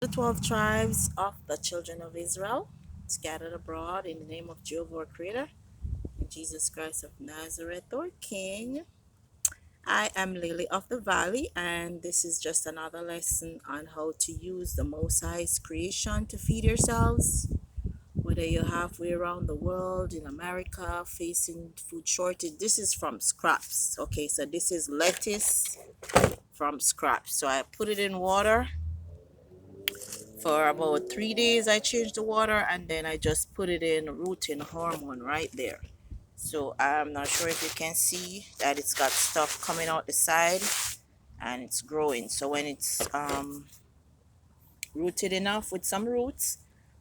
The 12 tribes of the children of Israel, scattered abroad in the name of Jehovah our Creator, and Jesus Christ of Nazareth, our King. I am Lily of the Valley, and this is just another lesson on how to use the Most High's creation to feed yourselves. Whether you're halfway around the world, in America, facing food shortage, this is from scraps. Okay, so this is lettuce from scraps. So I put it in water for about 3 days. I changed the water and then I just put it in rooting hormone right there. So I'm not sure if you can see that it's got stuff coming out the side and it's growing. So when it's rooted enough with some roots,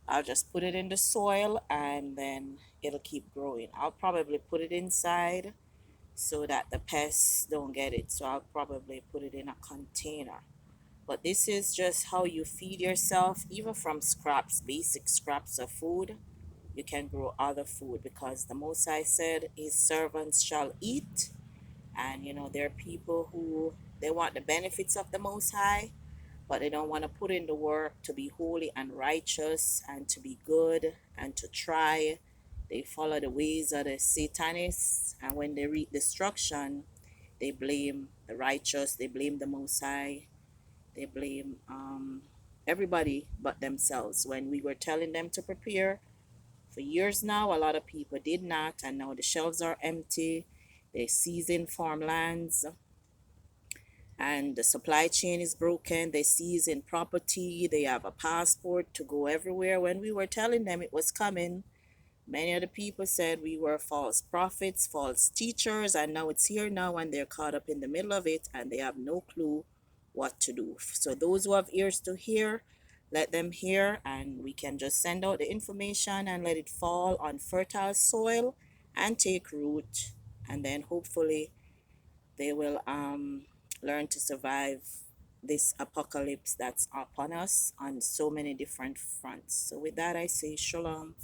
I'll just put it in the soil and then it'll keep growing. I'll probably put it inside so that the pests don't get it. So I'll probably put it in a container. But this is just how you feed yourself, even from scraps, basic scraps of food. You can grow other food because the Most High said his servants shall eat. And there are people who they want the benefits of the Most High, but they don't want to put in the work to be holy and righteous and to be good and to try. They follow the ways of the Satanists, and when they reap destruction, they blame the righteous, they blame the Most High, they blame everybody but themselves. When we were telling them to prepare for years now, a lot of people did not, and now the shelves are empty. They season farmlands, and the supply chain is broken. They season property. They have a passport to go everywhere. When we were telling them it was coming, many of the people said we were false prophets, false teachers, and now it's here now, and they're caught up in the middle of it, and they have no clue what to do. So those who have ears to hear, let them hear, and we can just send out the information and let it fall on fertile soil and take root, and then hopefully they will learn to survive this apocalypse that's upon us on so many different fronts. So with that, I say shalom.